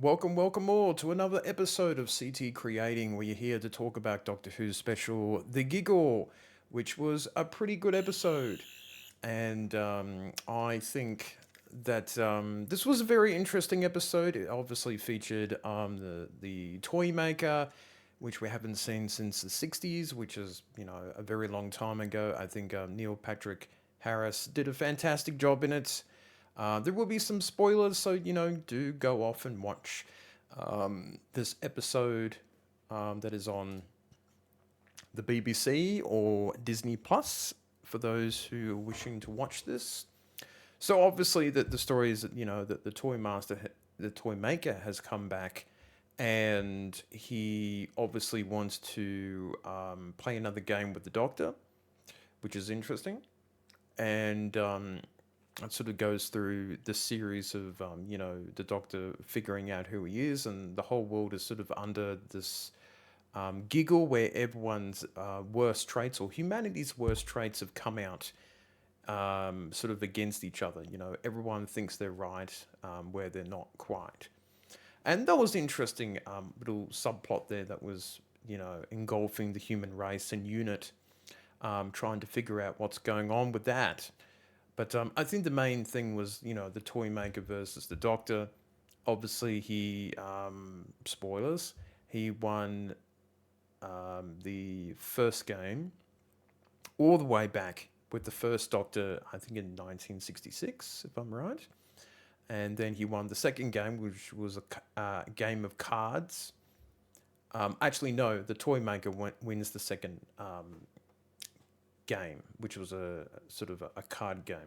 Welcome all to another episode of CT Creating. We're here to talk about Doctor Who's special, The Giggle, which was a pretty good episode. And I think that this was a very interesting episode. It obviously featured the toy maker, which we haven't seen since the 60s, which is, a very long time ago. I think Neil Patrick Harris did a fantastic job in it. There will be some spoilers, so do go off and watch this episode that is on the BBC or Disney Plus for those who are wishing to watch this. So obviously, the story is that that the toy maker, has come back, and he obviously wants to play another game with the Doctor, which is interesting, and it sort of goes through the series of the Doctor figuring out who he is, and the whole world is sort of under this giggle where everyone's worst traits or humanity's worst traits have come out sort of against each other. Everyone thinks they're right where they're not quite. And that was interesting little subplot there that was, engulfing the human race and unit, trying to figure out what's going on with that. But I think the main thing was, the toy maker versus the Doctor. Obviously, spoilers, he won the first game all the way back with the first Doctor, I think in 1966, if I'm right. And then he won the second game, which was a game of cards. Actually, no, the toy maker wins the second game, which was a sort of a card game,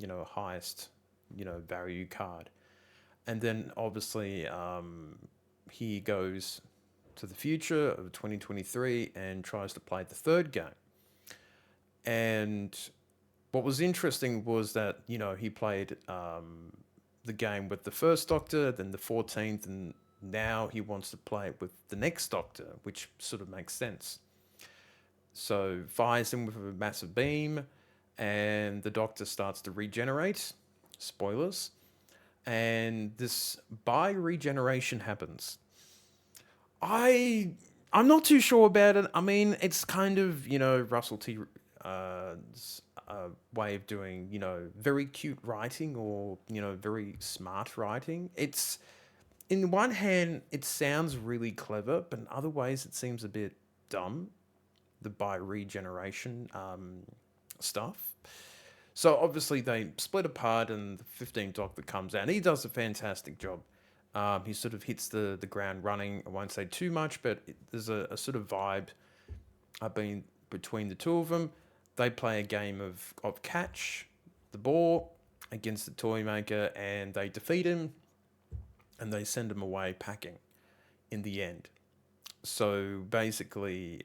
a highest, value card. And then obviously he goes to the future of 2023 and tries to play the third game. And what was interesting was that, he played the game with the first Doctor, then the 14th, and now he wants to play it with the next Doctor, which sort of makes sense. So fires him with a massive beam, and the Doctor starts to regenerate. Spoilers. And this bi-regeneration happens. I'm not too sure about it. I mean, it's kind of, Russell T. Way of doing, very cute writing or, very smart writing. It's, in one hand, it sounds really clever, but in other ways, it seems a bit dumb, the bi-regeneration stuff. So obviously they split apart, and the 15th Doctor comes out. And he does a fantastic job. He sort of hits the ground running. I won't say too much, but there's a sort of vibe between the two of them. They play a game of catch the ball against the toy maker, and they defeat him, and they send him away packing in the end. So basically,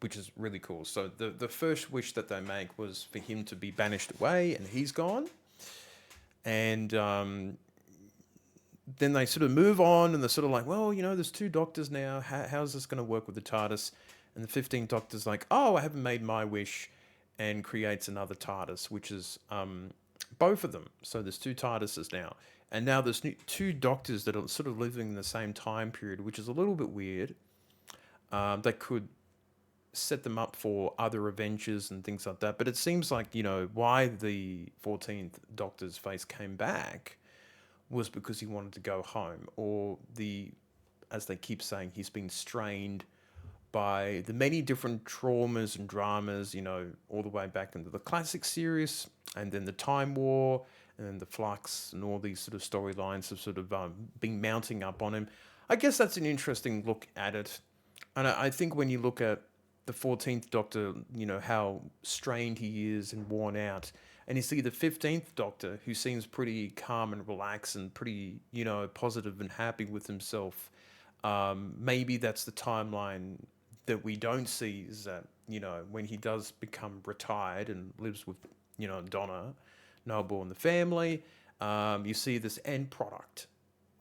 which is really cool. So the first wish that they make was for him to be banished away, and he's gone. And then they sort of move on, and they're sort of like, well, there's two Doctors now. How's this going to work with the TARDIS? And the 15th Doctor's like, oh, I haven't made my wish, and creates another TARDIS, which is both of them. So there's two TARDISes now. And now there's two Doctors that are sort of living in the same time period, which is a little bit weird. They could set them up for other adventures and things like that. But it seems like, why the 14th Doctor's face came back was because he wanted to go home. Or as they keep saying, he's been strained by the many different traumas and dramas, all the way back into the classic series, and then the Time War, and then the Flux, and all these sort of storylines have sort of been mounting up on him. I guess that's an interesting look at it. And I think when you look at the 14th Doctor, how strained he is and worn out, and you see the 15th Doctor, who seems pretty calm and relaxed and pretty, positive and happy with himself. Maybe that's the timeline that we don't see, is that, when he does become retired and lives with, Donna Noble and the family, you see this end product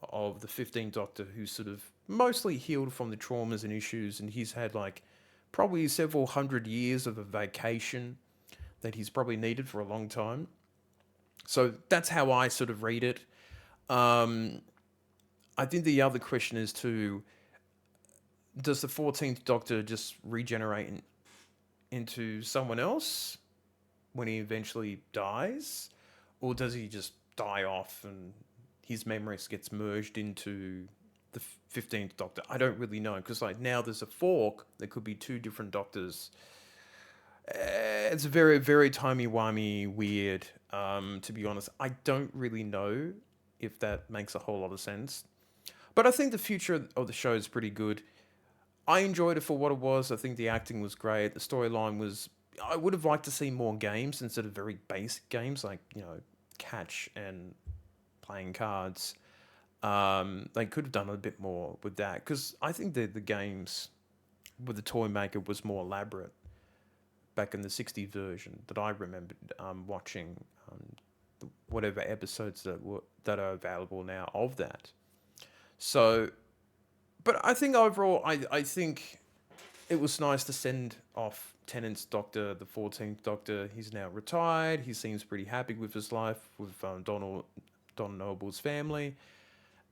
of the 15th Doctor, who's sort of mostly healed from the traumas and issues, and he's had probably several hundred years of a vacation that he's probably needed for a long time. So that's how I sort of read it. Um, I think the other question is too: does the 14th Doctor just regenerate into someone else when he eventually dies, or does he just die off and his memories gets merged into the 15th Doctor? I don't really know because like now there's a fork. There could be two different Doctors. It's very very timey wimey weird. To be honest, I don't really know if that makes a whole lot of sense. But I think the future of the show is pretty good. I enjoyed it for what it was. I think the acting was great. The storyline was. I would have liked to see more games instead of very basic games like catch and playing cards. They could have done a bit more with that because I think the games with the toy maker was more elaborate back in the 60 version that I remembered watching. Whatever episodes that are available now of that. So, but I think overall, I think it was nice to send off Tennant's Doctor, the 14th Doctor. He's now retired. He seems pretty happy with his life with Don Noble's family.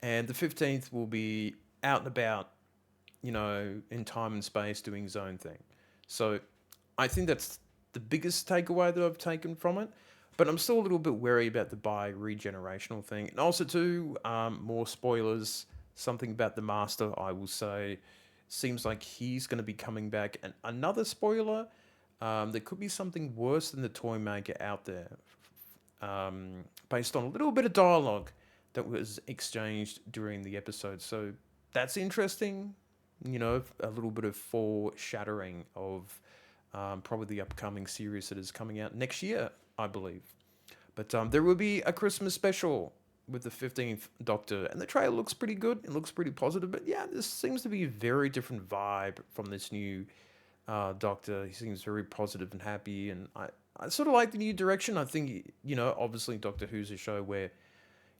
And the 15th will be out and about, in time and space doing his own thing. So I think that's the biggest takeaway that I've taken from it. But I'm still a little bit wary about the bi regenerational thing. And also, too, more spoilers. Something about the Master, I will say, seems like he's going to be coming back. And another spoiler, there could be something worse than the toy maker out there, based on a little bit of dialogue that was exchanged during the episode. So that's interesting. A little bit of foreshadowing of probably the upcoming series that is coming out next year, I believe. But there will be a Christmas special with the 15th Doctor, and the trailer looks pretty good. It looks pretty positive, but yeah, this seems to be a very different vibe from this new Doctor. He seems very positive and happy, and I sort of like the new direction. I think, obviously Doctor Who's a show where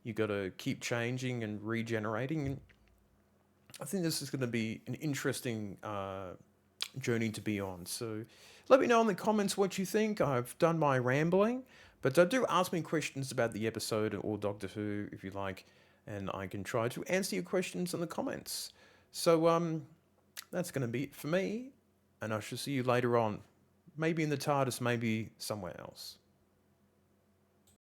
you got to keep changing and regenerating, and I think this is going to be an interesting journey to be on. So let me know in the comments what you think. I've done my rambling, but do ask me questions about the episode or Doctor Who if you like, and I can try to answer your questions in the comments. So that's going to be it for me, and I shall see you later on. Maybe in the TARDIS, maybe somewhere else.